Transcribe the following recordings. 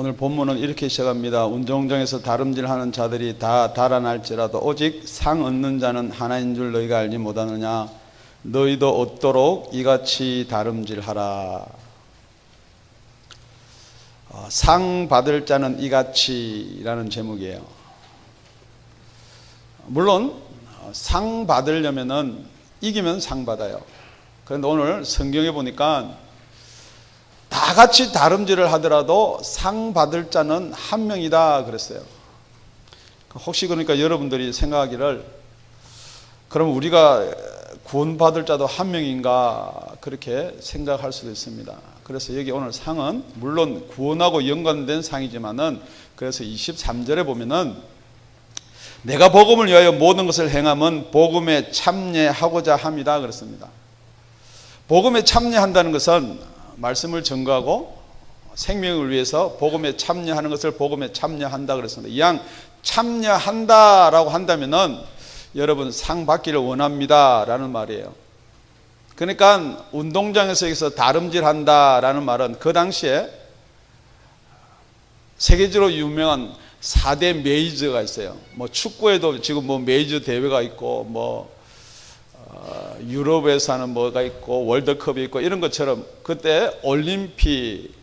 오늘 본문은 이렇게 시작합니다. 운동장에서 다름질하는 자들이 다 달아날지라도 오직 상 얻는 자는 하나인 줄 너희가 알지 못하느냐. 너희도 얻도록 이같이 다름질하라. 상 받을 자는 이같이라는 제목이에요. 물론 상 받으려면은 이기면 상 받아요. 그런데 오늘 성경에 보니까 다 같이 다름질을 하더라도 상 받을 자는 한 명이다 그랬어요. 혹시 그러니까 여러분들이 생각하기를 그럼 우리가 구원받을 자도 한 명인가 그렇게 생각할 수도 있습니다. 그래서 여기 오늘 상은 물론 구원하고 연관된 상이지만은 그래서 23절에 보면은 내가 복음을 위하여 모든 것을 행함은 복음에 참여하고자 합니다 그랬습니다. 복음에 참여한다는 것은 말씀을 전가하고 생명을 위해서 복음에 참여하는 것을 복음에 참여한다 그랬습니다. 이왕 참여한다라고 한다면은 여러분 상 받기를 원합니다 라는 말이에요. 그러니까 운동장에서 여기서 다름질한다라는 말은 그 당시에 세계적으로 유명한 4대 메이저가 있어요. 뭐 축구에도 지금 뭐 메이저 대회가 있고 뭐 유럽에서 하는 뭐가 있고 월드컵이 있고 이런 것처럼 그때 올림피안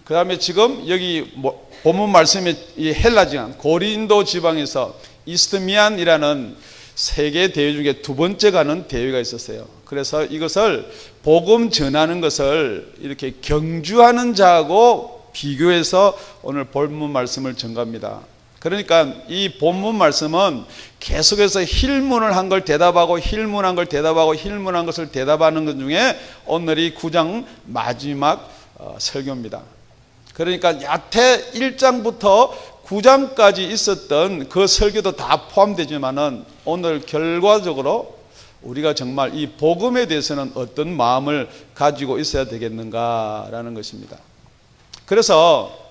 그 다음에 지금 여기 뭐 본문 말씀에 이 헬라 지방 고린도 지방에서 이스트미안이라는 세계 대회 중에 두 번째 가는 대회가 있었어요. 그래서 이것을 복음 전하는 것을 이렇게 경주하는 자하고 비교해서 오늘 본문 말씀을 전가합니다. 그러니까 이 본문 말씀은 계속해서 힐문을 한 걸 대답하고 힐문한 걸 대답하고 힐문한 것을 대답하는 것 중에 오늘이 9장 마지막 설교입니다. 그러니까 야태 1장부터 9장까지 있었던 그 설교도 다 포함되지만은 오늘 결과적으로 우리가 정말 이 복음에 대해서는 어떤 마음을 가지고 있어야 되겠는가라는 것입니다. 그래서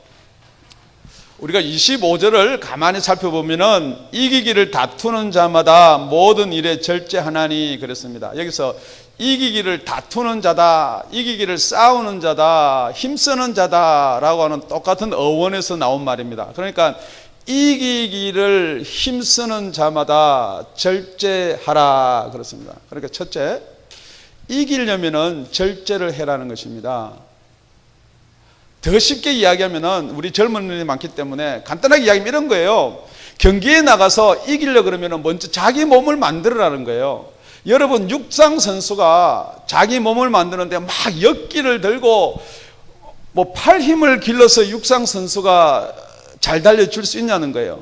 우리가 25절을 가만히 살펴보면은 이기기를 다투는 자마다 모든 일에 절제하나니 그랬습니다. 여기서 이기기를 다투는 자다, 이기기를 싸우는 자다, 힘쓰는 자다라고 하는 똑같은 어원에서 나온 말입니다. 그러니까 이기기를 힘쓰는 자마다 절제하라 그렇습니다. 그러니까 첫째, 이기려면은 절제를 해라는 것입니다. 더 쉽게 이야기하면은 우리 젊은 분들이 많기 때문에 간단하게 이야기하면 이런 거예요. 경기에 나가서 이기려고 그러면은 먼저 자기 몸을 만들어라는 거예요. 여러분 육상 선수가 자기 몸을 만드는데 막 역기를 들고 뭐 팔 힘을 길러서 육상 선수가 잘 달려줄 수 있냐는 거예요.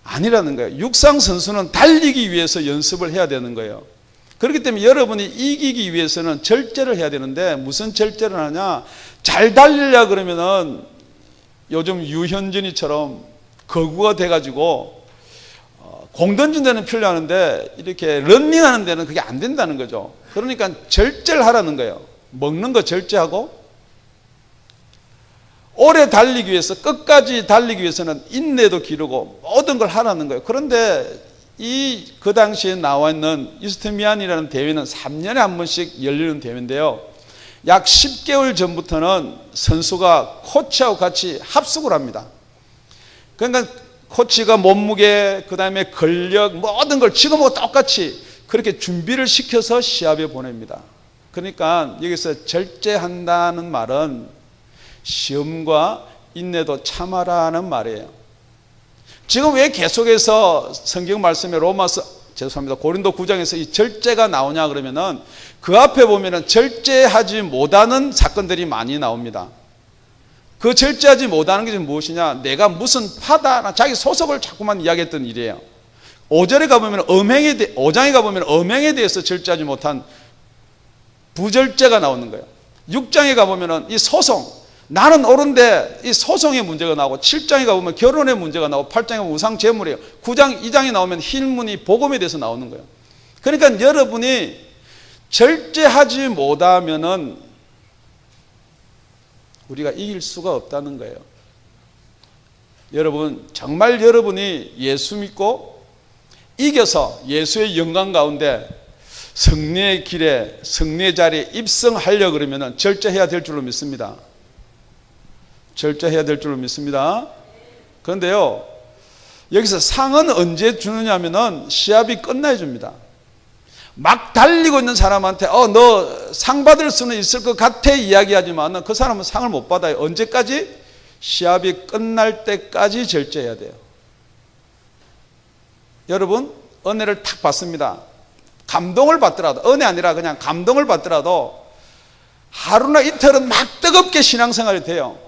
아니라는 거예요. 육상 선수는 달리기 위해서 연습을 해야 되는 거예요. 그렇기 때문에 여러분이 이기기 위해서는 절제를 해야 되는데 무슨 절제를 하냐? 잘 달리려고 그러면은 요즘 유현진이처럼 거구가 돼가지고 공 던진 데는 필요하는데 이렇게 런닝하는 데는 그게 안 된다는 거죠. 그러니까 절제를 하라는 거예요. 먹는 거 절제하고 오래 달리기 위해서 끝까지 달리기 위해서는 인내도 기르고 모든 걸 하라는 거예요. 그런데 그 당시에 나와 있는 이스트미안이라는 대회는 3년에 한 번씩 열리는 대회인데요. 약 10개월 전부터는 선수가 코치하고 같이 합숙을 합니다. 그러니까 코치가 몸무게, 그 다음에 근력, 모든 걸 지금하고 똑같이 그렇게 준비를 시켜서 시합에 보냅니다. 그러니까 여기서 절제한다는 말은 시험과 인내도 참아라는 말이에요. 지금 왜 계속해서 성경 말씀에 고린도 9장에서 이 절제가 나오냐 그러면은 그 앞에 보면은 절제하지 못하는 사건들이 많이 나옵니다. 그 절제하지 못하는 게 무엇이냐? 내가 무슨 파다, 자기 소속을 자꾸만 이야기했던 일이에요. 5장에 가보면 엄행에 대해서 절제하지 못한 부절제가 나오는 거예요. 6장에 가보면 이 소송, 나는 옳은데 이 소송의 문제가 나오고 7장에 가보면 결혼의 문제가 나오고 8장에 보면 우상 제물이에요. 9장, 2장에 나오면 힐문이 복음에 대해서 나오는 거예요. 그러니까 여러분이 절제하지 못하면은 우리가 이길 수가 없다는 거예요. 여러분 정말 여러분이 예수 믿고 이겨서 예수의 영광 가운데 승리의 길에 승리의 자리에 입성하려고 그러면 절제해야 될 줄로 믿습니다. 절제해야 될 줄로 믿습니다. 그런데요, 여기서 상은 언제 주느냐 하면은 시합이 끝나야 줍니다. 막 달리고 있는 사람한테 너 상 받을 수는 있을 것 같아 이야기하지만 그 사람은 상을 못 받아요. 언제까지? 시합이 끝날 때까지 절제해야 돼요. 여러분, 은혜를 탁 받습니다. 감동을 받더라도, 은혜 아니라 그냥 감동을 받더라도 하루나 이틀은 막 뜨겁게 신앙생활이 돼요.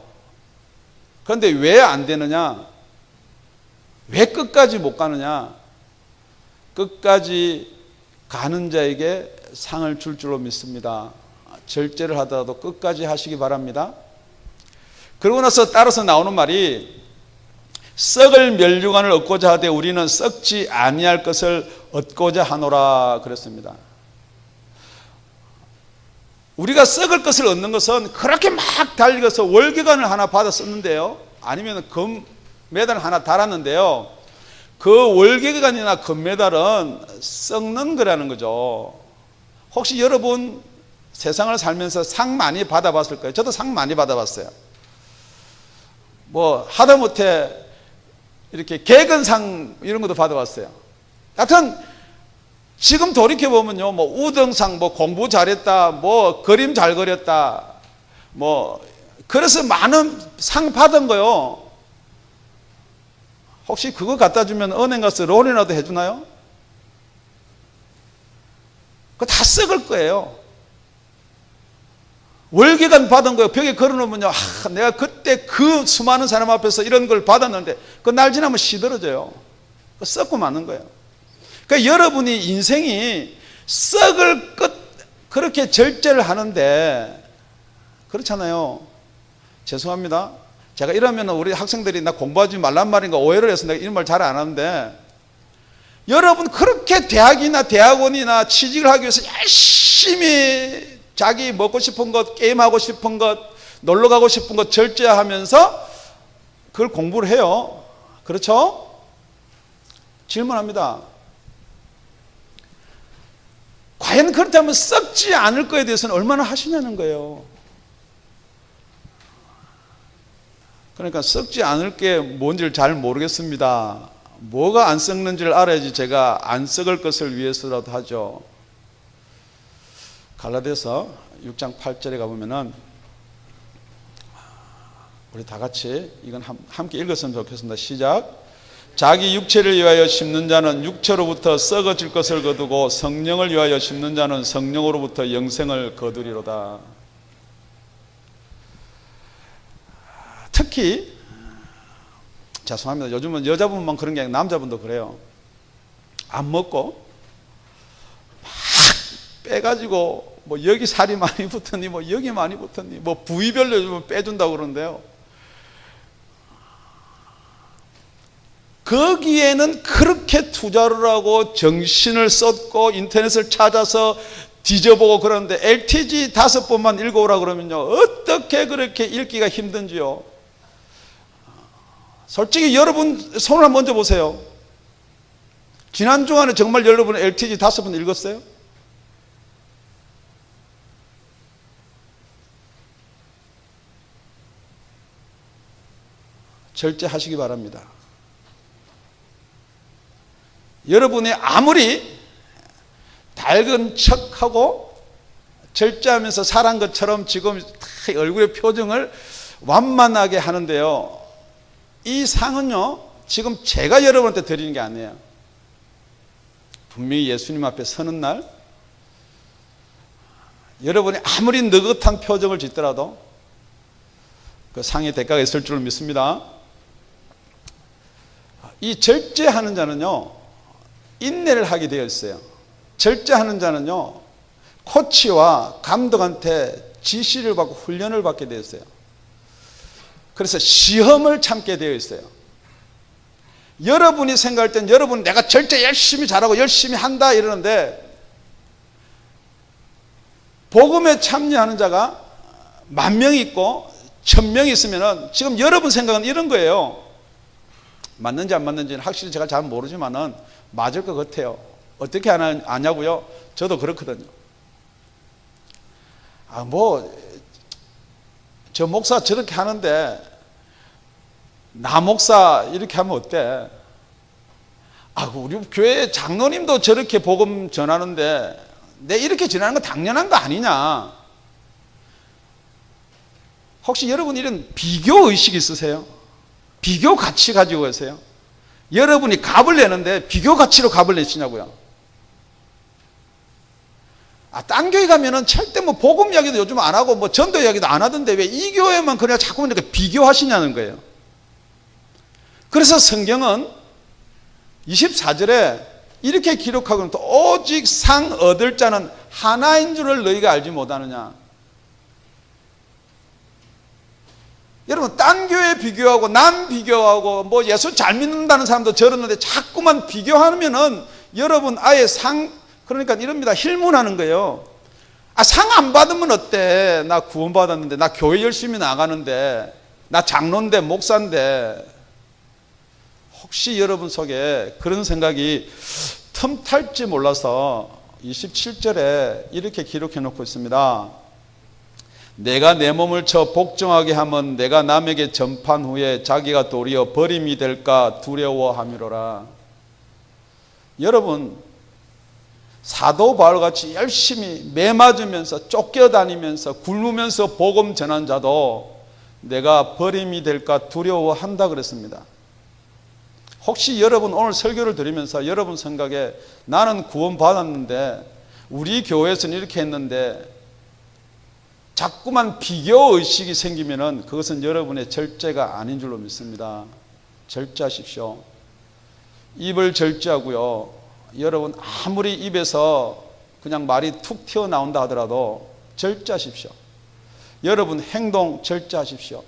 그런데 왜 안 되느냐? 왜 끝까지 못 가느냐? 끝까지 가는 자에게 상을 줄 줄로 믿습니다. 절제를 하더라도 끝까지 하시기 바랍니다. 그러고 나서 따라서 나오는 말이 썩을 멸류관을 얻고자 하되 우리는 썩지 아니할 것을 얻고자 하노라 그랬습니다. 우리가 썩을 것을 얻는 것은 그렇게 막 달려서 월계관을 하나 받아 썼는데요, 아니면 금메달을 하나 달았는데요, 그 월계관이나 금메달은 썩는 거라는 거죠. 혹시 여러분 세상을 살면서 상 많이 받아봤을 거예요. 저도 상 많이 받아봤어요. 뭐 하다못해 이렇게 개근상 이런 것도 받아봤어요. 하여튼 지금 돌이켜보면요, 뭐 우등상, 뭐 공부 잘했다, 뭐 그림 잘 그렸다, 뭐 그래서 많은 상 받은 거요. 혹시 그거 갖다 주면 은행 가서 론이라도 해주나요? 그거 다 썩을 거예요. 월계관 받은 거요, 벽에 걸어놓으면요, 내가 그때 그 수많은 사람 앞에서 이런 걸 받았는데 그 날 지나면 시들어져요. 썩고 마는 거예요. 그러니까 여러분이 인생이 썩을 것 그렇게 절제를 하는데, 그렇잖아요. 죄송합니다. 제가 이러면 우리 학생들이 나 공부하지 말란 말인가 오해를 해서 내가 이런 말 잘 안 하는데, 여러분 그렇게 대학이나 대학원이나 취직을 하기 위해서 열심히 자기 먹고 싶은 것, 게임하고 싶은 것, 놀러 가고 싶은 것 절제하면서 그걸 공부를 해요. 그렇죠? 질문합니다. 과연 그렇다면 썩지 않을 거에 대해서는 얼마나 하시냐는 거예요. 그러니까 썩지 않을 게 뭔지를 잘 모르겠습니다. 뭐가 안 썩는지를 알아야지 제가 안 썩을 것을 위해서라도 하죠. 갈라디아서 6장 8절에 가보면은 우리 다 같이 이건 함께 읽었으면 좋겠습니다. 시작. 자기 육체를 위하여 심는 자는 육체로부터 썩어질 것을 거두고 성령을 위하여 심는 자는 성령으로부터 영생을 거두리로다. 특히 죄송합니다. 요즘은 여자분만 그런 게 아니라 남자분도 그래요. 안 먹고 막 빼가지고 뭐 여기 살이 많이 붙었니, 뭐 여기 많이 붙었니, 뭐 부위별로 요즘은 빼준다고 그러는데요, 거기에는 그렇게 투자를 하고 정신을 쏟고 인터넷을 찾아서 뒤져보고 그러는데 LTG 5번만 읽어오라 그러면요, 어떻게 그렇게 읽기가 힘든지요. 솔직히 여러분 손을 한번 얹어 보세요. 지난 주간에 정말 여러분 LTG 5번 읽었어요? 절제하시기 바랍니다. 여러분이 아무리 밝은 척하고 절제하면서 살한 것처럼 지금 얼굴의 표정을 완만하게 하는데요, 이 상은요 지금 제가 여러분한테 드리는 게 아니에요. 분명히 예수님 앞에 서는 날 여러분이 아무리 느긋한 표정을 짓더라도 그 상의 대가가 있을 줄 믿습니다. 이 절제하는 자는요 인내를 하게 되어 있어요. 절제하는 자는요 코치와 감독한테 지시를 받고 훈련을 받게 되어 있어요. 그래서 시험을 참게 되어 있어요. 여러분이 생각할 땐 여러분 내가 절제 열심히 잘하고 열심히 한다 이러는데, 복음에 참여하는 자가 10,000명이 있고 1,000명이 있으면은 지금 여러분 생각은 이런 거예요. 맞는지 안 맞는지는 확실히 제가 잘 모르지만은 맞을 것 같아요. 어떻게 아냐고요? 저도 그렇거든요. 저 목사 저렇게 하는데 나 목사 이렇게 하면 어때? 우리 교회 장로님도 저렇게 복음 전하는데 내 이렇게 전하는 거 당연한 거 아니냐? 혹시 여러분 이런 비교 의식 있으세요? 비교 가치 가지고 계세요? 여러분이 값을 내는데 비교 가치로 값을 내시냐고요? 딴 교회 가면은 절대 뭐 복음 이야기도 요즘 안 하고 뭐 전도 이야기도 안 하던데 왜 이 교회만 그냥 자꾸 이렇게 비교하시냐는 거예요. 그래서 성경은 24절에 이렇게 기록하고는 또 오직 상 얻을 자는 하나인 줄을 너희가 알지 못하느냐. 여러분 딴 교회 비교하고 남 비교하고 뭐 예수 잘 믿는다는 사람도 저러는데 자꾸만 비교하면은 여러분 아예 그러니까 이럽니다. 힐문하는 거예요. 상 안 받으면 어때? 나 구원받았는데, 나 교회 열심히 나가는데, 나 장로인데 목사인데. 혹시 여러분 속에 그런 생각이 틈탈지 몰라서 27절에 이렇게 기록해 놓고 있습니다. 내가 내 몸을 쳐 복종하게 하면 내가 남에게 전판 후에 자기가 도리어 버림이 될까 두려워함이로라. 여러분 사도 바울같이 열심히 매 맞으면서 쫓겨다니면서 굶으면서 복음 전한 자도 내가 버림이 될까 두려워한다 그랬습니다. 혹시 여러분 오늘 설교를 들으면서 여러분 생각에 나는 구원받았는데 우리 교회에서는 이렇게 했는데 자꾸만 비교의식이 생기면은 그것은 여러분의 절제가 아닌 줄로 믿습니다. 절제하십시오. 입을 절제하고요. 여러분 아무리 입에서 그냥 말이 툭 튀어나온다 하더라도 절제하십시오. 여러분 행동 절제하십시오.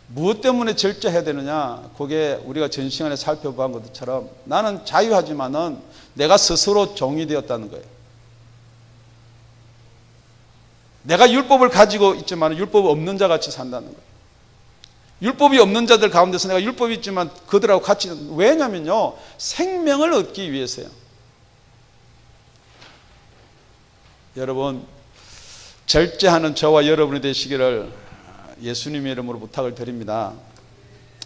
무엇 때문에 절제해야 되느냐? 그게 우리가 전 시간에 살펴본 것처럼 나는 자유하지만은 내가 스스로 종이 되었다는 거예요. 내가 율법을 가지고 있지만 율법 없는 자 같이 산다는 거예요. 율법이 없는 자들 가운데서 내가 율법이 있지만 그들하고 같이, 왜냐면요 생명을 얻기 위해서요. 여러분 절제하는 저와 여러분이 되시기를 예수님의 이름으로 부탁을 드립니다.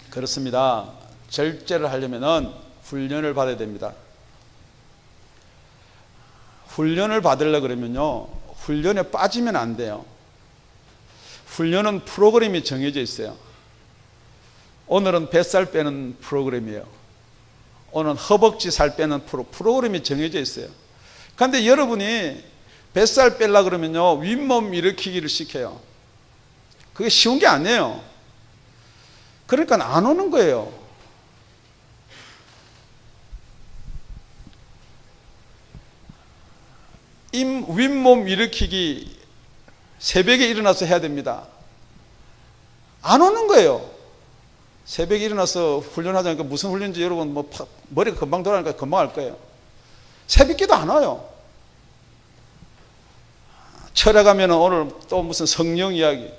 그렇습니다. 절제를 하려면은 훈련을 받아야 됩니다. 훈련을 받으려고 그러면요 훈련에 빠지면 안 돼요. 훈련은 프로그램이 정해져 있어요. 오늘은 뱃살 빼는 프로그램이에요. 오늘은 허벅지 살 빼는 프로그램이 정해져 있어요. 그런데 여러분이 뱃살 빼려고 그러면요 윗몸 일으키기를 시켜요. 그게 쉬운 게 아니에요. 그러니까 안 오는 거예요. 윗몸 일으키기 새벽에 일어나서 해야 됩니다. 안 오는 거예요. 새벽에 일어나서 훈련하자니까 무슨 훈련인지 여러분 뭐 머리가 금방 돌아가니까 금방 알 거예요. 새벽기도 안 와요. 철에 가면 오늘 또 무슨 성령 이야기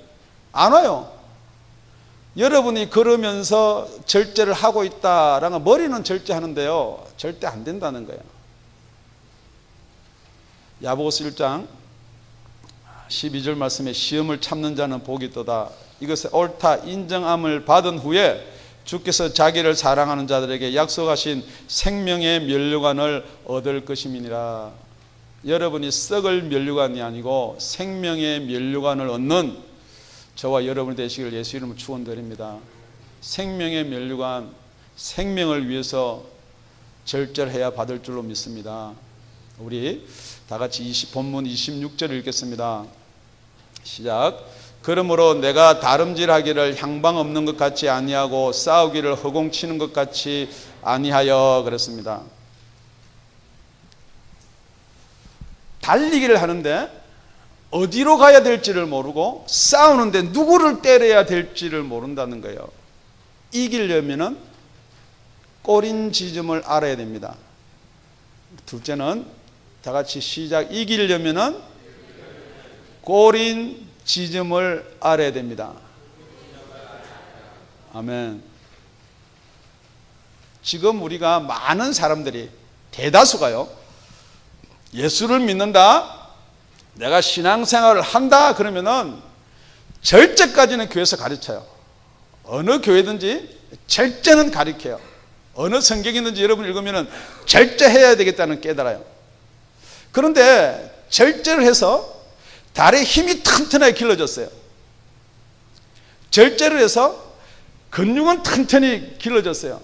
안 와요. 여러분이 걸으면서 절제를 하고 있다라는 머리는 절제하는데요 절대 안 된다는 거예요. 야고보서 1장 12절 말씀에 시험을 참는 자는 복이 있도다. 이것에 옳다 인정함을 받은 후에 주께서 자기를 사랑하는 자들에게 약속하신 생명의 면류관을 얻을 것임이니라. 여러분이 썩을 면류관이 아니고 생명의 면류관을 얻는 저와 여러분이 되시길 예수 이름으로 축원드립니다. 생명의 면류관, 생명을 위해서 절제해야 받을 줄로 믿습니다. 우리 다 같이 본문 26절을 읽겠습니다. 시작. 그러므로 내가 다름질하기를 향방 없는 것 같이 아니하고 싸우기를 허공치는 것 같이 아니하여 그랬습니다. 달리기를 하는데 어디로 가야 될지를 모르고 싸우는데 누구를 때려야 될지를 모른다는 거예요. 이기려면은 꼬린 지점을 알아야 됩니다. 둘째는 다 같이 시작. 이기려면은 꼬린 지점을 알아야 됩니다. 아멘. 지금 우리가 많은 사람들이 대다수가요 예수를 믿는다, 내가 신앙생활을 한다 그러면은 절제까지는 교회에서 가르쳐요. 어느 교회든지 절제는 가리켜요. 어느 성경이 있는지 여러분 읽으면 절제해야 되겠다는 깨달아요. 그런데 절제를 해서 다리에 힘이 튼튼하게 길러졌어요. 절제를 해서 근육은 튼튼히 길러졌어요.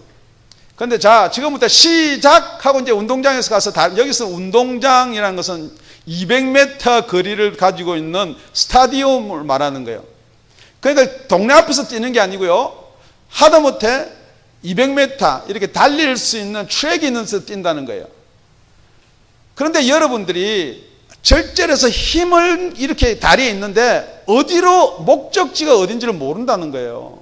그런데 자, 지금부터 시작하고 이제 운동장에서 가서 여기서 운동장이라는 것은 200m 거리를 가지고 있는 스타디움을 말하는 거예요. 그러니까 동네 앞에서 뛰는 게 아니고요. 하다못해 200m 이렇게 달릴 수 있는 트랙이 있는 데서 뛴다는 거예요. 그런데 여러분들이 절제를 해서 힘을 이렇게 다리에 있는데 어디로 목적지가 어딘지를 모른다는 거예요.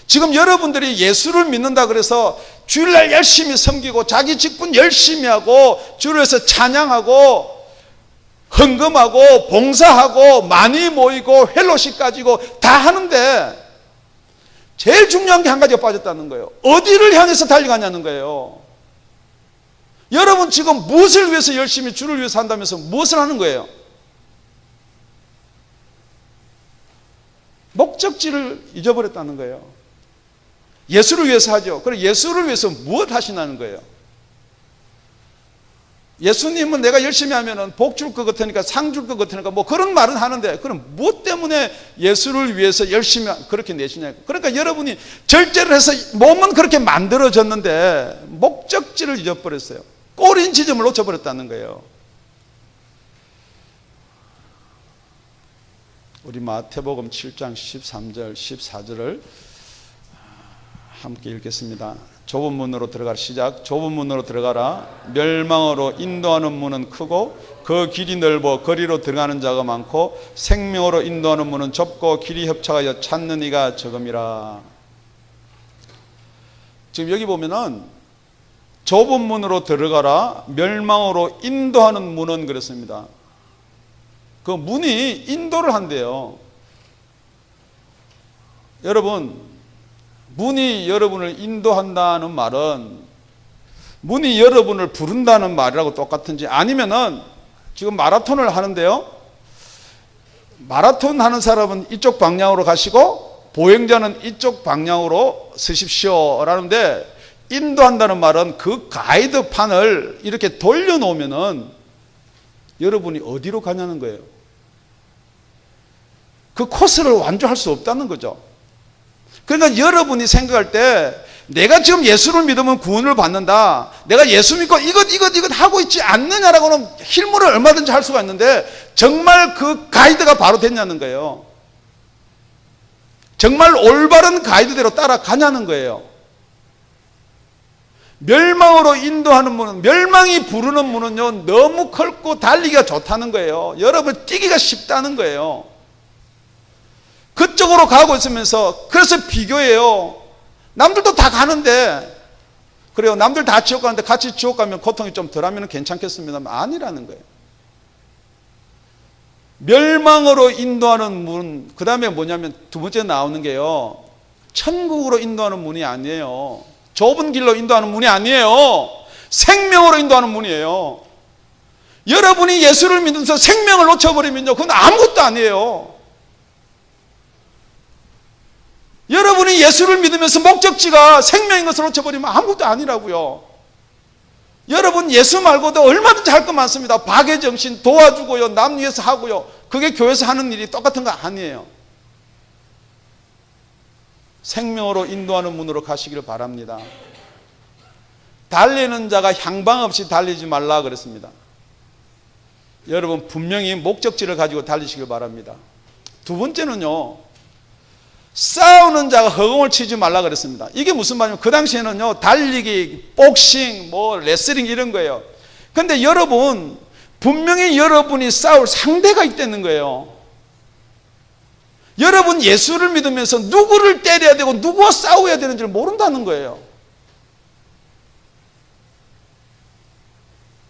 지금 여러분들이 예수를 믿는다 그래서 주일날 열심히 섬기고 자기 직분 열심히 하고 주를 위해서 찬양하고 헌금하고 봉사하고 많이 모이고 펠로십 가지고 다 하는데 제일 중요한 게 한 가지가 빠졌다는 거예요. 어디를 향해서 달려가냐는 거예요. 여러분 지금 무엇을 위해서 열심히 주를 위해서 한다면서 무엇을 하는 거예요? 목적지를 잊어버렸다는 거예요. 예수를 위해서 하죠. 그럼 예수를 위해서 무엇 하시나는 거예요? 예수님은 내가 열심히 하면 복 줄 것 같으니까 상 줄 것 같으니까 뭐 그런 말은 하는데 그럼 무엇 때문에 예수를 위해서 열심히 그렇게 내시냐고. 그러니까 여러분이 절제를 해서 몸은 그렇게 만들어졌는데 목적지를 잊어버렸어요. 꼬린 지점을 놓쳐버렸다는 거예요. 우리 마태복음 7장 13절 14절을 함께 읽겠습니다. 좁은 문으로 들어가라. 시작. 좁은 문으로 들어가라. 멸망으로 인도하는 문은 크고 그 길이 넓어 거리로 들어가는 자가 많고 생명으로 인도하는 문은 좁고 길이 협착하여 찾는 이가 적음이라. 지금 여기 보면은 좁은 문으로 들어가라. 멸망으로 인도하는 문은 그랬습니다. 그 문이 인도를 한대요. 여러분, 문이 여러분을 인도한다는 말은 문이 여러분을 부른다는 말이라고 똑같은지, 아니면은 지금 마라톤을 하는데요. 마라톤 하는 사람은 이쪽 방향으로 가시고 보행자는 이쪽 방향으로 서십시오 라는데, 인도한다는 말은 그 가이드판을 이렇게 돌려놓으면은 여러분이 어디로 가냐는 거예요. 그 코스를 완주할 수 없다는 거죠. 그러니까 여러분이 생각할 때 내가 지금 예수를 믿으면 구원을 받는다, 내가 예수 믿고 이것 하고 있지 않느냐라고는 힐물을 얼마든지 할 수가 있는데 정말 그 가이드가 바로 됐냐는 거예요. 정말 올바른 가이드대로 따라가냐는 거예요. 멸망으로 인도하는 문은, 멸망이 부르는 문은요 너무 컬고 달리기가 좋다는 거예요. 여러분 뛰기가 쉽다는 거예요. 그쪽으로 가고 있으면서, 그래서 비교해요. 남들도 다 가는데, 그래요, 남들 다 지옥 가는데 같이 지옥 가면 고통이 좀 덜하면 괜찮겠습니다만 아니라는 거예요. 멸망으로 인도하는 문, 그 다음에 뭐냐면 두 번째 나오는 게요, 천국으로 인도하는 문이 아니에요. 좁은 길로 인도하는 문이 아니에요. 생명으로 인도하는 문이에요. 여러분이 예수를 믿으면서 생명을 놓쳐버리면요 그건 아무것도 아니에요. 여러분이 예수를 믿으면서 목적지가 생명인 것을 놓쳐버리면 아무것도 아니라고요. 여러분 예수 말고도 얼마든지 할 거 많습니다. 박애정신 도와주고요, 남 위해서 하고요. 그게 교회에서 하는 일이 똑같은 거 아니에요. 생명으로 인도하는 문으로 가시기를 바랍니다. 달리는 자가 향방 없이 달리지 말라 그랬습니다. 여러분 분명히 목적지를 가지고 달리시길 바랍니다. 두 번째는요, 싸우는 자가 허공을 치지 말라 그랬습니다. 이게 무슨 말이냐면 그 당시에는요 달리기, 복싱, 뭐 레슬링 이런 거예요. 그런데 여러분 분명히 여러분이 싸울 상대가 있다는 거예요. 여러분 예수를 믿으면서 누구를 때려야 되고 누구와 싸워야 되는지를 모른다는 거예요.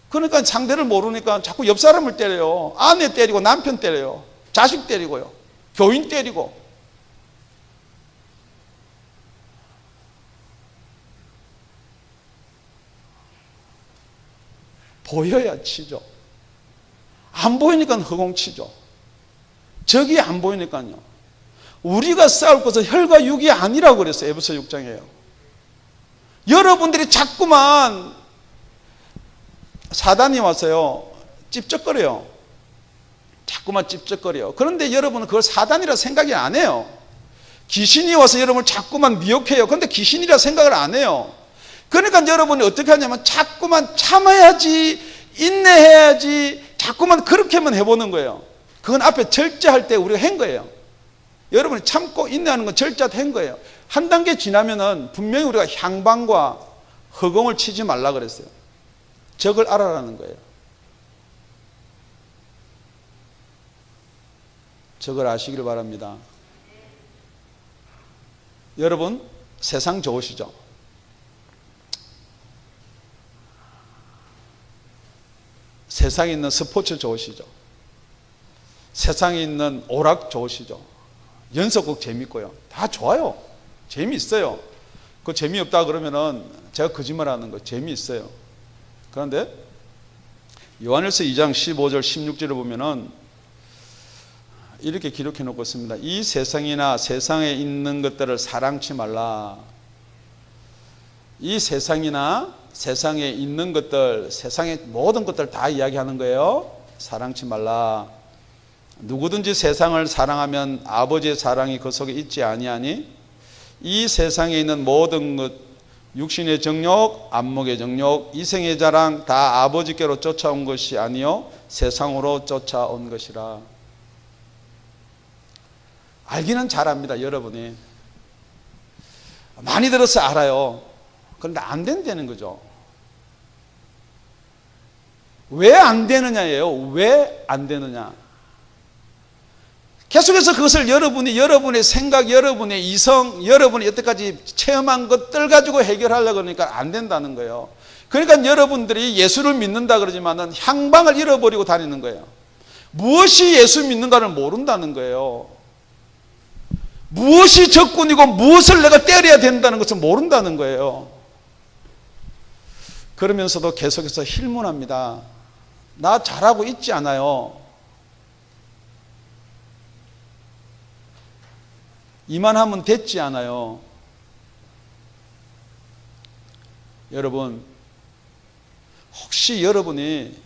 그러니까 상대를 모르니까 자꾸 옆 사람을 때려요. 아내 때리고 남편 때려요. 자식 때리고요. 교인 때리고. 보여야 치죠. 안 보이니까 허공 치죠. 적이 안 보이니까요. 우리가 싸울 것은 혈과 육이 아니라고 그랬어요. 에베소 6장에요. 여러분들이 자꾸만 사단이 와서요 찝쩍거려요. 자꾸만 찝쩍거려요. 그런데 여러분은 그걸 사단이라 생각이 안 해요. 귀신이 와서 여러분을 자꾸만 미혹해요. 그런데 귀신이라 생각을 안 해요. 그러니까 여러분이 어떻게 하냐면 자꾸만 참아야지, 인내해야지, 자꾸만 그렇게만 해보는 거예요. 그건 앞에 절제할 때 우리가 한 거예요. 여러분이 참고 인내하는 건 절제할 때 한 거예요. 한 단계 지나면은 분명히 우리가 향방과 허공을 치지 말라 그랬어요. 적을 알아라는 거예요. 적을 아시길 바랍니다. 여러분, 세상 좋으시죠? 세상에 있는 스포츠 좋으시죠? 세상에 있는 오락 좋으시죠? 연속극 재밌고요. 다 좋아요. 재미있어요. 그 재미없다 그러면은 제가 거짓말하는 거 재미있어요. 그런데 요한일서 2장 15절 16절을 보면은 이렇게 기록해 놓고 있습니다. 이 세상이나 세상에 있는 것들을 사랑치 말라. 이 세상이나 세상에 있는 것들, 세상의 모든 것들 다 이야기하는 거예요. 사랑치 말라. 누구든지 세상을 사랑하면 아버지의 사랑이 그 속에 있지 아니하니 이 세상에 있는 모든 것, 육신의 정욕, 안목의 정욕, 이생의 자랑 다 아버지께로 쫓아온 것이 아니요 세상으로 쫓아온 것이라. 알기는 잘합니다. 여러분이 많이 들어서 알아요. 그런데 안 된다는 거죠. 왜 안 되느냐예요. 왜 안 되느냐. 계속해서 그것을 여러분의 생각, 여러분의 이성, 여러분이 여태까지 체험한 것들 가지고 해결하려고 그러니까 안 된다는 거예요. 그러니까 여러분들이 예수를 믿는다 그러지만은 향방을 잃어버리고 다니는 거예요. 무엇이 예수 믿는가를 모른다는 거예요. 무엇이 적군이고 무엇을 내가 때려야 된다는 것을 모른다는 거예요. 그러면서도 계속해서 힐문합니다. 나 잘하고 있지 않아요. 이만하면 됐지 않아요. 여러분, 혹시 여러분이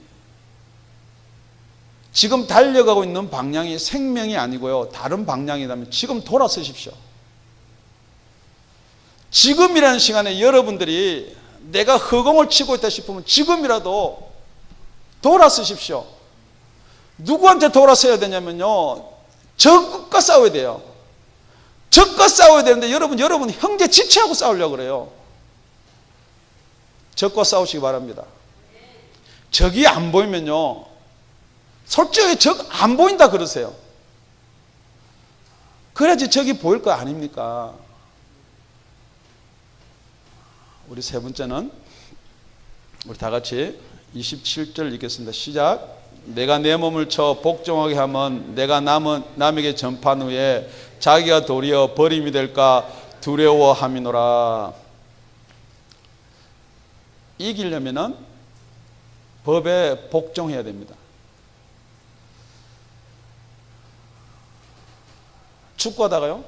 지금 달려가고 있는 방향이 생명이 아니고요 다른 방향이라면 지금 돌아서십시오. 지금이라는 시간에 여러분들이 내가 허공을 치고 있다 싶으면 지금이라도 돌아서십시오. 누구한테 돌아서야 되냐면요 적과 싸워야 돼요. 적과 싸워야 되는데 여러분 형제 지체하고 싸우려고 그래요. 적과 싸우시기 바랍니다. 적이 안 보이면요 솔직히 적 안 보인다 그러세요. 그래야지 적이 보일 거 아닙니까? 우리 세 번째는 우리 다 같이 27절 읽겠습니다. 시작. 내가 내 몸을 쳐 복종하게 하면 내가 남에게 전파한 후에 자기가 도리어 버림이 될까 두려워함이노라. 이기려면은 법에 복종해야 됩니다. 축구하다가요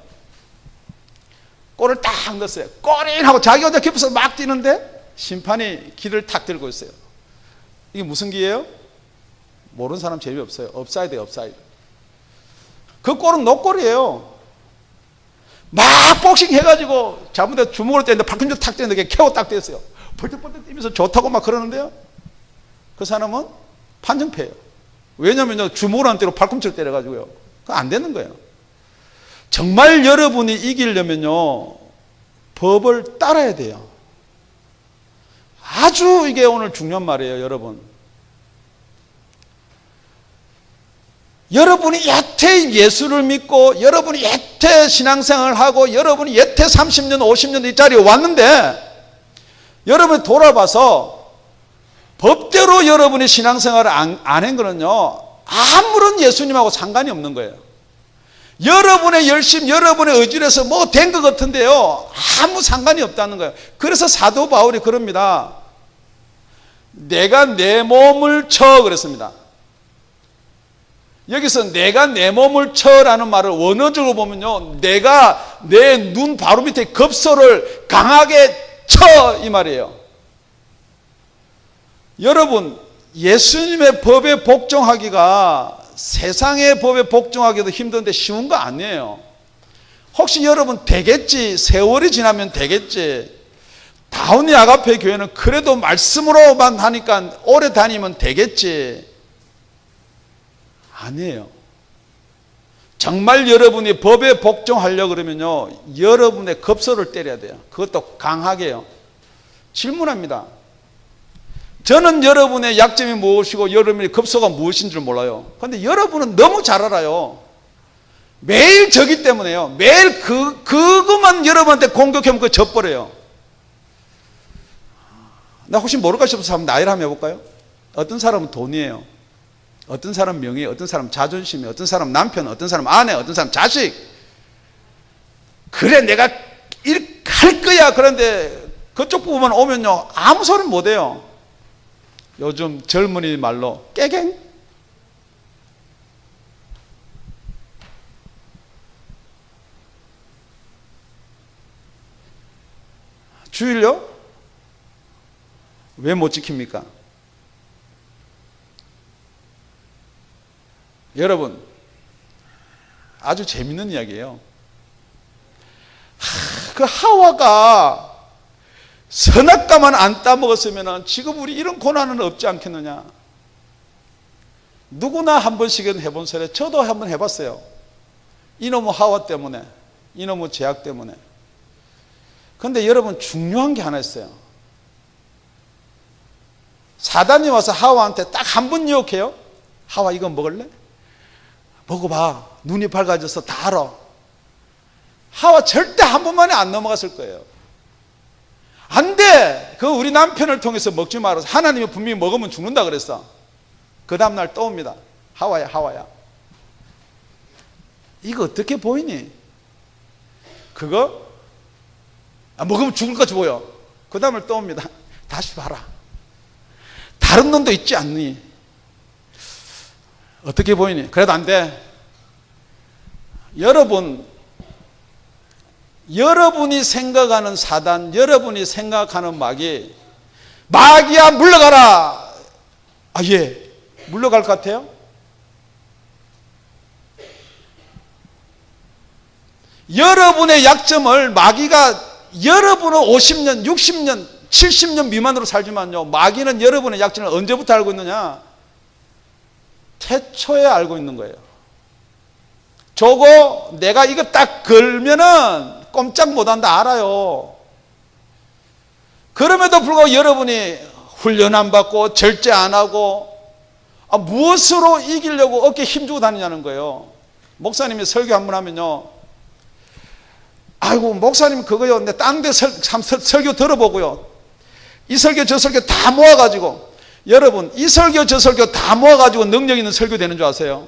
골을 딱 넣었어요. 골인 하고 자기 혼자 깊어서 막 뛰는데 심판이 길을 탁 들고 있어요. 이게 무슨 기예요? 모르는 사람 재미없어요. 업사이드예요. 업사이드. 그 골은 노골이에요. 막 복싱 해가지고 잘못해서 주먹으로 때렸는데 발꿈치 탁 때렸는데 캐고 딱 뛰었어요. 벌떡벌떡 뛰면서 좋다고 막 그러는데요 그 사람은 판정패예요. 왜냐면요 주먹으로 안 때리고 발꿈치로 때려가지고요 그거 안 되는 거예요. 정말 여러분이 이기려면요 법을 따라야 돼요. 아주 이게 오늘 중요한 말이에요. 여러분이 여태 예수를 믿고 여러분이 여태 신앙생활을 하고 여러분이 여태 30년 50년 이 자리에 왔는데 여러분이 돌아봐서 법대로 여러분이 신앙생활을 안 한 거는요 아무런 예수님하고 상관이 없는 거예요. 여러분의 열심, 여러분의 의지에서 뭐 된 것 같은데요 아무 상관이 없다는 거예요. 그래서 사도 바울이 그럽니다. 내가 내 몸을 쳐 그랬습니다. 여기서 내가 내 몸을 쳐라는 말을 원어적으로 보면요, 내가 내 눈 바로 밑에 급소를 강하게 쳐, 이 말이에요. 여러분, 예수님의 법에 복종하기가 세상의 법에 복종하기도 힘든데 쉬운 거 아니에요. 혹시 여러분 되겠지, 세월이 지나면 되겠지, 다운이 아가페 교회는 그래도 말씀으로만 하니까 오래 다니면 되겠지, 아니에요. 정말 여러분이 법에 복종하려고 그러면요, 여러분의 급소를 때려야 돼요. 그것도 강하게요. 질문합니다. 저는 여러분의 약점이 무엇이고 여러분의 급소가 무엇인 줄 몰라요. 그런데 여러분은 너무 잘 알아요. 매일 저기 때문에요. 매일 그것만 여러분한테 공격하면 그거 져버려요. 나 혹시 모를까 싶어서 한번 나이를 한번 해볼까요? 어떤 사람은 돈이에요. 어떤 사람은 명예예요. 어떤 사람은 자존심이에요. 어떤 사람은 남편, 어떤 사람은 아내, 어떤 사람은 자식. 그래 내가 이렇게 할 거야. 그런데 그쪽 부분만 오면요, 아무 소리 못해요. 요즘 젊은이 말로 깨갱. 주일요? 왜 못 지킵니까? 여러분, 아주 재밌는 이야기예요. 그 하와가 선악과만 안 따먹었으면 지금 우리 이런 고난은 없지 않겠느냐. 누구나 한 번씩은 해본 소리, 저도 한번 해봤어요. 이놈의 하와 때문에, 이놈의 죄악 때문에. 그런데 여러분, 중요한 게 하나 있어요. 사단이 와서 하와한테 딱 한 번 유혹해요. 하와, 이거 먹을래? 먹어봐. 눈이 밝아져서 다 알아. 하와 절대 한 번만에 안 넘어갔을 거예요. 안 돼! 그 우리 남편을 통해서 먹지 말아서 하나님이 분명히 먹으면 죽는다 그랬어. 그 다음날 또 옵니다. 하와야, 하와야. 이거 어떻게 보이니? 그거? 먹으면 죽을 것 같이 보여. 그 다음날 또 옵니다. 다시 봐라. 다른 놈도 있지 않니? 어떻게 보이니? 그래도 안 돼. 여러분이 생각하는 사단, 여러분이 생각하는 마귀야 물러가라. 아, 예. 물러갈 것 같아요? 여러분의 약점을 마귀가 여러분은 50년, 60년, 70년 미만으로 살지만요, 마귀는 여러분의 약점을 언제부터 알고 있느냐? 태초에 알고 있는 거예요. 저거 내가 이거 딱 걸면은 꼼짝 못한다 알아요. 그럼에도 불구하고 여러분이 훈련 안 받고 절제 안 하고 무엇으로 이기려고 어깨에 힘주고 다니냐는 거예요. 목사님이 설교 한 번 하면요, 아이고 목사님 그거요, 내 딴 데 설교 들어보고요, 이 설교 저 설교 다 모아가지고, 여러분 이 설교 저 설교 다 모아가지고 능력 있는 설교 되는 줄 아세요?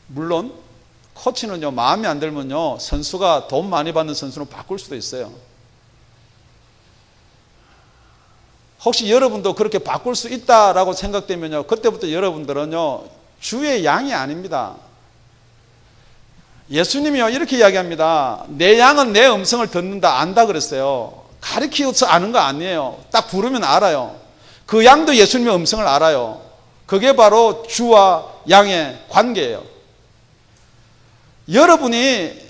물론 코치는요, 마음에 안 들면요, 선수가 돈 많이 받는 선수로 바꿀 수도 있어요. 혹시 여러분도 그렇게 바꿀 수 있다라고 생각되면요, 그때부터 여러분들은요, 주의 양이 아닙니다. 예수님이요, 이렇게 이야기합니다. 내 양은 내 음성을 듣는다, 안다 그랬어요. 가르치어서 아는 거 아니에요. 딱 부르면 알아요. 그 양도 예수님의 음성을 알아요. 그게 바로 주와 양의 관계예요. 여러분이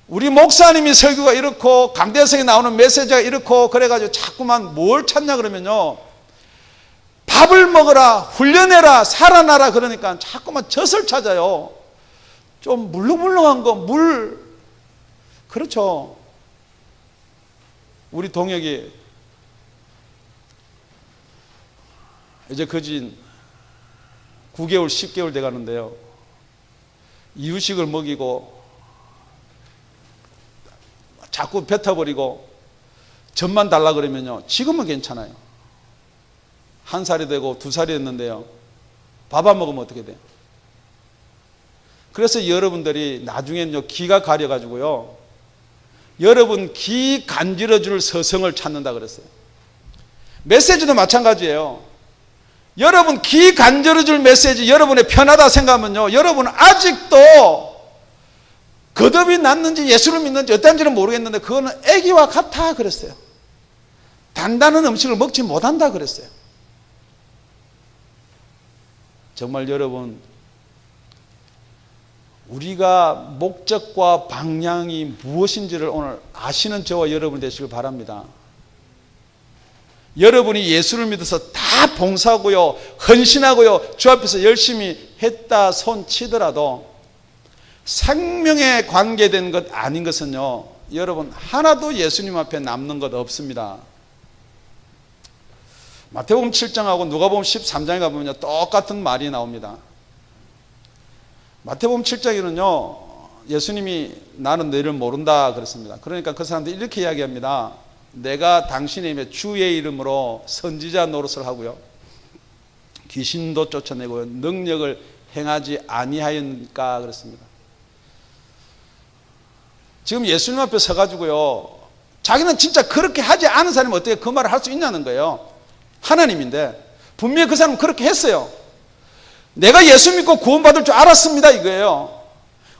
우리 목사님이 설교가 이렇고 강대성에 나오는 메시지가 이렇고 그래가지고 자꾸만 뭘 찾냐 그러면요, 밥을 먹어라, 훈련해라, 살아나라 그러니까 자꾸만 젖을 찾아요. 좀 물렁물렁한 거, 물. 그렇죠. 우리 동혁이 이제 거진 9개월, 10개월 돼 가는데요, 이유식을 먹이고 자꾸 뱉어버리고 젖만 달라 그러면요, 지금은 괜찮아요. 1살이 되고 2살이 됐는데요, 밥 안 먹으면 어떻게 돼요? 그래서 여러분들이 나중에는요, 기가 가려가지고요, 여러분 기 간질러줄 서성을 찾는다 그랬어요. 메시지도 마찬가지예요. 여러분 귀 간절해줄 메시지 여러분의 편하다 생각하면요, 여러분은 아직도 거듭이 났는지 예수를 믿는지 어떤지는 모르겠는데 그거는 애기와 같아 그랬어요. 단단한 음식을 먹지 못한다 그랬어요. 정말 여러분, 우리가 목적과 방향이 무엇인지를 오늘 아시는 저와 여러분 되시길 바랍니다. 여러분이 예수를 믿어서 다 봉사하고요, 헌신하고요, 주 앞에서 열심히 했다 손 치더라도 생명에 관계된 것 아닌 것은요, 여러분 하나도 예수님 앞에 남는 것 없습니다. 마태복음 7장하고 누가복음 13장에 가보면요, 똑같은 말이 나옵니다. 마태복음 7장에는요, 예수님이 나는 너희를 모른다 그랬습니다. 그러니까 그 사람들이 이렇게 이야기합니다. 내가 당신의 이름에 주의 이름으로 선지자 노릇을 하고요, 귀신도 쫓아내고 능력을 행하지 아니하였는가 그랬습니다. 지금 예수님 앞에 서가지고요, 자기는 진짜 그렇게 하지 않은 사람이 어떻게 그 말을 할 수 있냐는 거예요. 하나님인데 분명히 그 사람은 그렇게 했어요. 내가 예수 믿고 구원받을 줄 알았습니다 이거예요.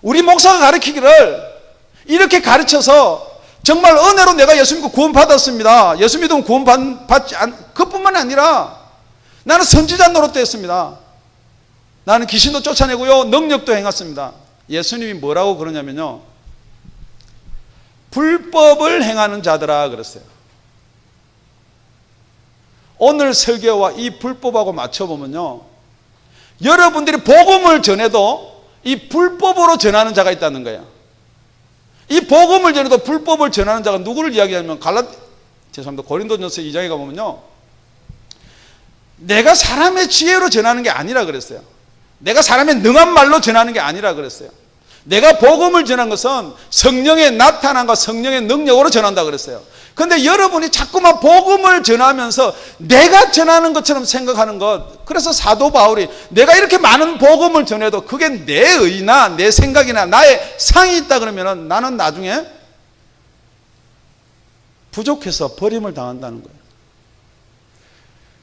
우리 목사가 가르치기를 이렇게 가르쳐서 정말 은혜로 내가 예수 믿고 구원받았습니다. 예수 믿으면 구원받지 그뿐만 아니라 나는 선지자 노릇도 했습니다. 나는 귀신도 쫓아내고요, 능력도 행했습니다. 예수님이 뭐라고 그러냐면요, 불법을 행하는 자들아 그랬어요. 오늘 설교와 이 불법하고 맞춰보면요, 여러분들이 복음을 전해도 이 불법으로 전하는 자가 있다는 거예요. 이 복음을 전해도 불법을 전하는 자가 누구를 이야기하냐면 고린도전서 2장에 가보면요, 내가 사람의 지혜로 전하는 게 아니라 그랬어요. 내가 사람의 능한 말로 전하는 게 아니라 그랬어요. 내가 복음을 전한 것은 성령의 나타남과 성령의 능력으로 전한다 그랬어요. 그런데 여러분이 자꾸만 복음을 전하면서 내가 전하는 것처럼 생각하는 것, 그래서 사도 바울이 내가 이렇게 많은 복음을 전해도 그게 내 의나 내 생각이나 나의 상이 있다 그러면 나는 나중에 부족해서 버림을 당한다는 거예요.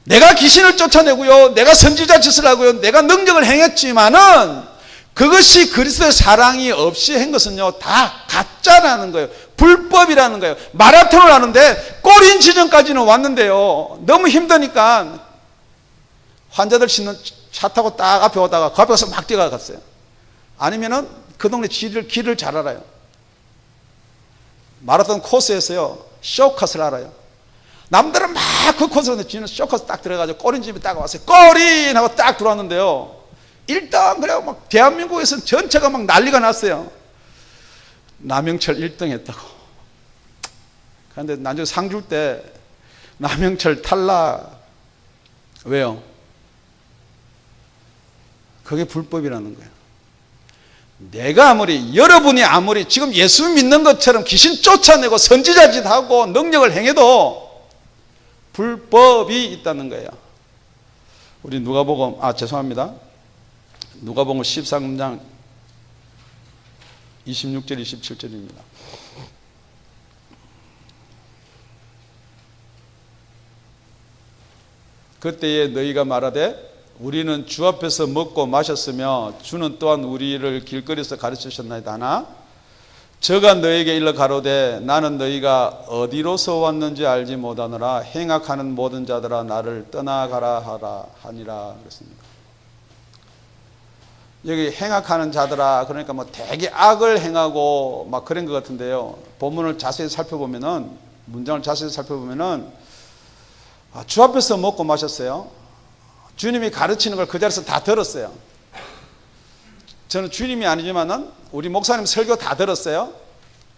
내가 귀신을 쫓아내고요, 내가 선지자 짓을 하고요, 내가 능력을 행했지만은 그것이 그리스도의 사랑이 없이 한 것은요, 다 가짜라는 거예요. 불법이라는 거예요. 마라톤을 하는데 꼬린 지점까지는 왔는데요, 너무 힘드니까 환자들 싣는 차 타고 딱 앞에 오다가 그 앞에 가서 막 뛰어갔어요. 아니면은 그 동네 길을 잘 알아요. 마라톤 코스에서요, 쇼컷을 알아요. 남들은 막 그 코스에 지는 쇼컷 딱 들어가지고 꼬린 집에 딱 왔어요. 꼬린! 하고 딱 들어왔는데요, 일단 그래요, 막 대한민국에서는 전체가 막 난리가 났어요. 남영철 1등 했다고. 그런데 나중에 상 줄 때 남영철 탈락. 왜요? 그게 불법이라는 거예요. 내가 아무리, 여러분이 아무리 지금 예수 믿는 것처럼 귀신 쫓아내고 선지자 짓하고 능력을 행해도 불법이 있다는 거예요. 우리 누가복음, 죄송합니다. 누가복음 13장 26절 27절입니다. 그때에 너희가 말하되 우리는 주 앞에서 먹고 마셨으며 주는 또한 우리를 길거리에서 가르치셨나이다 하나 저가 너에게 일러 가로되 나는 너희가 어디로서 왔는지 알지 못하노라 행악하는 모든 자들아 나를 떠나가라 하라 하니라 그랬습니다. 여기 행악하는 자들아, 그러니까 뭐 되게 악을 행하고 막 그런 것 같은데요, 본문을 자세히 살펴보면은, 문장을 자세히 살펴보면은 주 앞에서 먹고 마셨어요. 주님이 가르치는 걸 그 자리에서 다 들었어요. 저는 주님이 아니지만은 우리 목사님 설교 다 들었어요.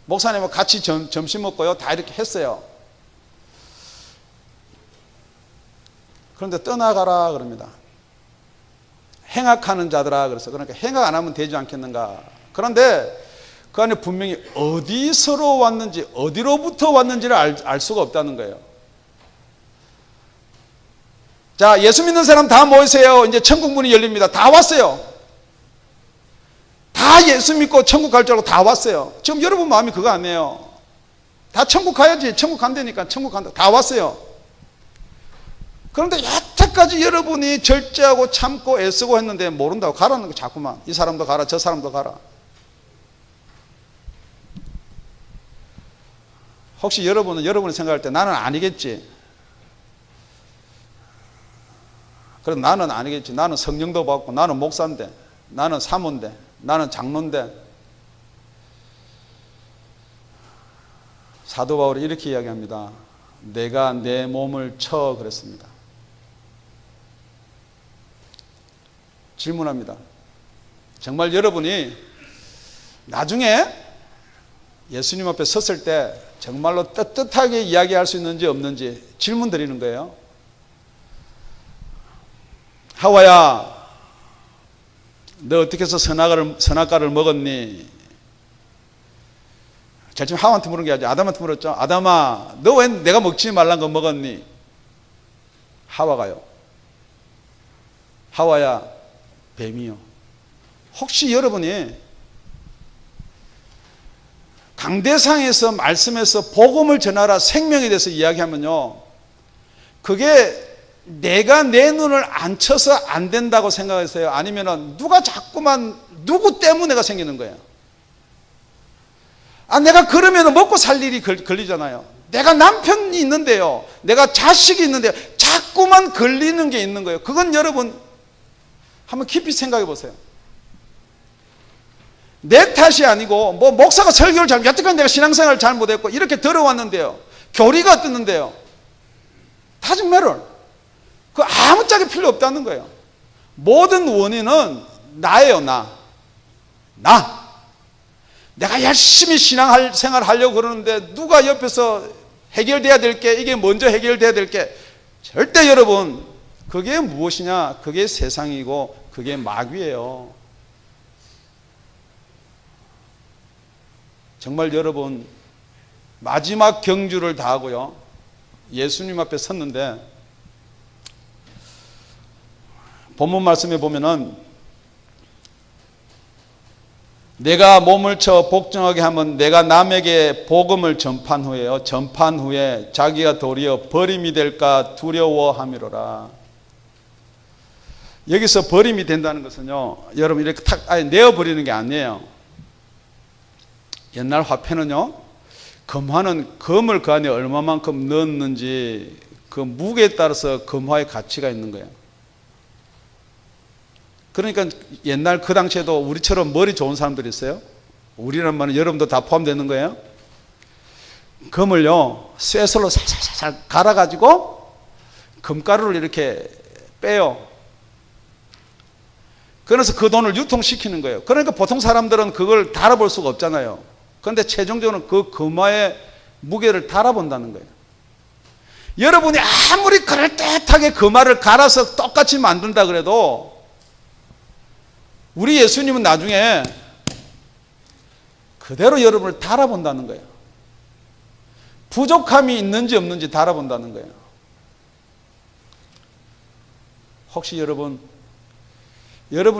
목사님과 같이 점심 먹고요, 다 이렇게 했어요. 그런데 떠나가라 그럽니다. 행악하는 자들아 그래서, 그러니까 행악 안 하면 되지 않겠는가. 그런데 그 안에 분명히 어디서로 왔는지, 어디로부터 왔는지를 알 수가 없다는 거예요. 자, 예수 믿는 사람 다 모이세요. 이제 천국 문이 열립니다. 다 왔어요. 다 예수 믿고 천국 갈 줄 알고 다 왔어요. 지금 여러분 마음이 그거 아니에요. 다 천국 가야지. 천국 간다니까. 천국 간다. 다 왔어요. 그런데 여태까지 여러분이 절제하고 참고 애쓰고 했는데 모른다고 가라는 거 자꾸만. 이 사람도 가라, 저 사람도 가라. 혹시 여러분은 여러분이 생각할 때 나는 아니겠지. 그럼 나는 아니겠지. 나는 성령도 받고 나는 목사인데, 나는 사모인데, 나는 장로인데. 사도 바울이 이렇게 이야기합니다. 내가 내 몸을 쳐 그랬습니다. 질문합니다. 정말 여러분이 나중에 예수님 앞에 섰을 때 정말로 떳떳하게 이야기할 수 있는지 없는지 질문 드리는 거예요. 하와야, 너 어떻게 해서 선악과를 먹었니? 제일 처음 하와한테 물은 게 아니죠. 아담한테 물었죠. 아담아, 너 왜 내가 먹지 말란 거 먹었니? 하와가요. 하와야, 뱀이요. 혹시 여러분이 강대상에서 말씀에서 복음을 전하라 생명에 대해서 이야기하면요, 그게 내가 내 눈을 안 쳐서 안 된다고 생각하세요? 아니면은 누가 자꾸만 누구 때문에가 생기는 거예요? 내가 그러면 먹고 살 일이 걸리잖아요. 내가 남편이 있는데요, 내가 자식이 있는데요, 자꾸만 걸리는 게 있는 거예요. 그건 여러분 한번 깊이 생각해 보세요. 내 탓이 아니고 목사가 설교를 여태까지 내가 신앙생활을 잘 못했고 이렇게 들어왔는데요, 교리가 어떻는데요, doesn't matter. 그 아무짝에 필요 없다는 거예요. 모든 원인은 나예요. 내가 열심히 신앙생활 하려고 그러는데 누가 옆에서 해결돼야 될 게, 이게 먼저 해결돼야 될 게, 절대 여러분 그게 무엇이냐? 그게 세상이고 그게 마귀예요. 정말 여러분 마지막 경주를 다하고요, 예수님 앞에 섰는데 본문 말씀에 보면은 내가 몸을 쳐 복종하게 하면 내가 남에게 복음을 전판 후에 자기가 도리어 버림이 될까 두려워함이로라. 여기서 버림이 된다는 것은요, 여러분 이렇게 탁 아예 내어버리는 게 아니에요. 옛날 화폐는요, 금화는 금을 그 안에 얼마만큼 넣었는지 그 무게에 따라서 금화의 가치가 있는 거예요. 그러니까 옛날 그 당시에도 우리처럼 머리 좋은 사람들이 있어요. 우리란 말은 여러분도 다 포함되는 거예요. 금을요, 쇠솔로 살살살 갈아가지고 금가루를 이렇게 빼요. 그래서 그 돈을 유통시키는 거예요. 그러니까 보통 사람들은 그걸 달아볼 수가 없잖아요. 그런데 최종적으로 그 금화의 무게를 달아본다는 거예요. 여러분이 아무리 그럴듯하게 금화를 갈아서 똑같이 만든다 그래도 우리 예수님은 나중에 그대로 여러분을 달아본다는 거예요. 부족함이 있는지 없는지 달아본다는 거예요. 혹시 여러분이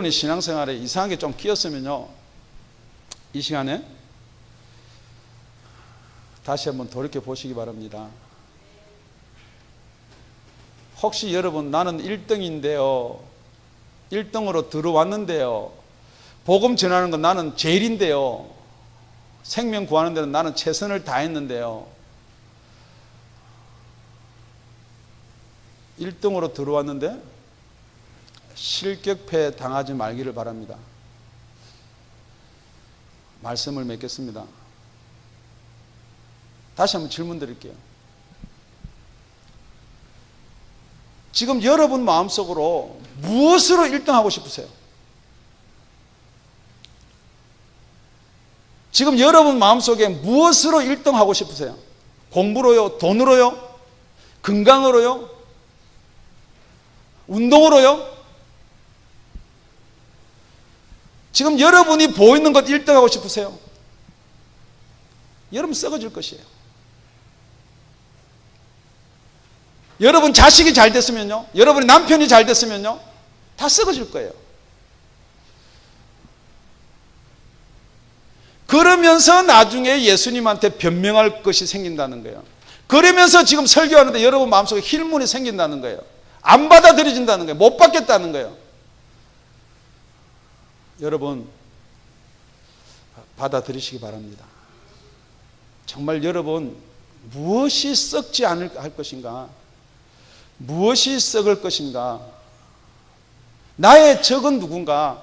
신앙생활에 이상하게 좀 끼었으면요, 이 시간에 다시 한번 돌이켜 보시기 바랍니다. 혹시 여러분, 나는 1등인데요, 1등으로 들어왔는데요, 복음 전하는 건 나는 제일인데요, 생명 구하는 데는 나는 최선을 다했는데요, 1등으로 들어왔는데 실격패 당하지 말기를 바랍니다. 말씀을 맺겠습니다. 다시 한번 질문 드릴게요. 지금 여러분 마음속으로 무엇으로 1등하고 싶으세요? 지금 여러분 마음속에 무엇으로 1등하고 싶으세요? 공부로요? 돈으로요? 건강으로요? 운동으로요? 지금 여러분이 보이는 것 1등하고 싶으세요? 여러분 썩어질 것이에요. 여러분 자식이 잘 됐으면요, 여러분이 남편이 잘 됐으면요, 다 썩어질 거예요. 그러면서 나중에 예수님한테 변명할 것이 생긴다는 거예요. 그러면서 지금 설교하는데 여러분 마음속에 힐문이 생긴다는 거예요. 안 받아들여진다는 거예요. 못 받겠다는 거예요. 여러분, 받아들이시기 바랍니다. 정말 여러분, 무엇이 썩지 않을 것인가? 무엇이 썩을 것인가? 나의 적은 누군가?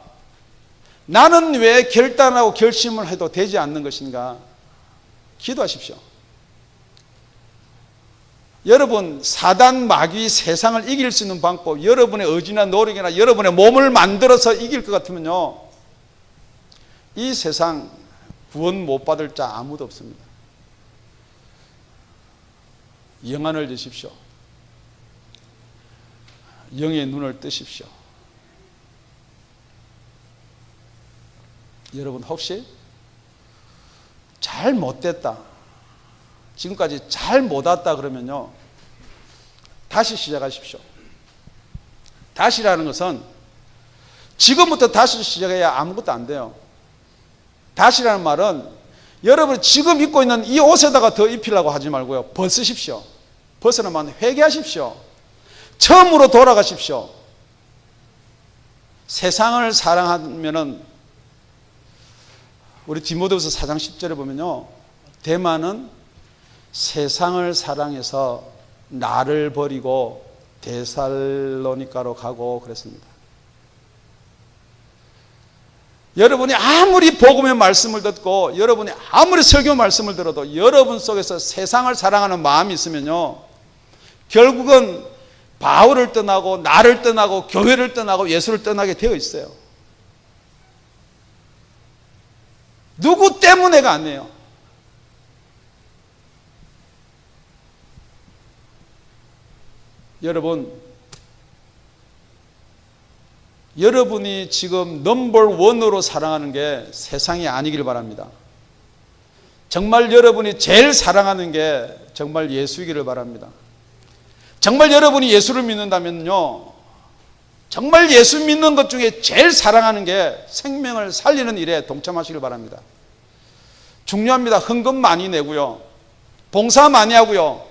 나는 왜 결단하고 결심을 해도 되지 않는 것인가? 기도하십시오. 여러분, 사단, 마귀, 세상을 이길 수 있는 방법, 여러분의 의지나 노력이나 여러분의 몸을 만들어서 이길 것 같으면요, 이 세상 구원 못 받을 자 아무도 없습니다. 영안을 드십시오. 영의 눈을 뜨십시오. 여러분, 혹시 잘 못됐다, 지금까지 잘 못 왔다 그러면요, 다시 시작하십시오. 다시라는 것은 지금부터 다시 시작해야 아무것도 안 돼요. 다시라는 말은 여러분 지금 입고 있는 이 옷에다가 더 입히려고 하지 말고요, 벗으십시오. 벗어나면 회개하십시오. 처음으로 돌아가십시오. 세상을 사랑하면은 우리 디모데후서 4장 10절에 보면요, 데마는 세상을 사랑해서 나를 버리고 데살로니가로 가고 그랬습니다. 여러분이 아무리 복음의 말씀을 듣고 여러분이 아무리 설교 말씀을 들어도 여러분 속에서 세상을 사랑하는 마음이 있으면요, 결국은 바울을 떠나고 나를 떠나고 교회를 떠나고 예수를 떠나게 되어 있어요. 누구 때문에가 아니에요. 여러분, 여러분이 지금 넘버원으로 사랑하는 게 세상이 아니길 바랍니다. 정말 여러분이 제일 사랑하는 게 정말 예수이기를 바랍니다. 정말 여러분이 예수를 믿는다면요, 정말 예수 믿는 것 중에 제일 사랑하는 게 생명을 살리는 일에 동참하시길 바랍니다. 중요합니다. 헌금 많이 내고요, 봉사 많이 하고요,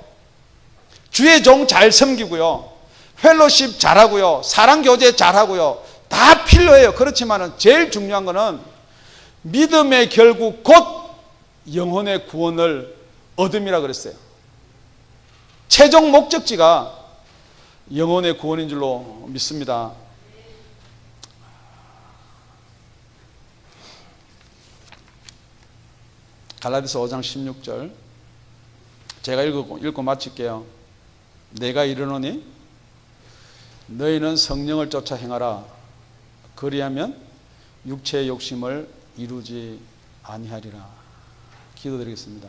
주의 종 잘 섬기고요, 펠로십 잘하고요, 사랑교제 잘하고요, 다 필요해요. 그렇지만 제일 중요한 것은 믿음의 결국 곧 영혼의 구원을 얻음이라 그랬어요. 최종 목적지가 영혼의 구원인 줄로 믿습니다. 갈라디아서 5장 16절 제가 읽고 마칠게요. 내가 이르노니 너희는 성령을 쫓아 행하라. 그리하면 육체의 욕심을 이루지 아니하리라. 기도드리겠습니다.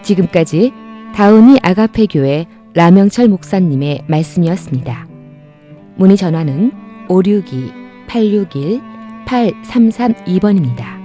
지금까지 다운이 아가페 교회 라명철 목사님의 말씀이었습니다. 문의 전화는 562-861-8332번입니다.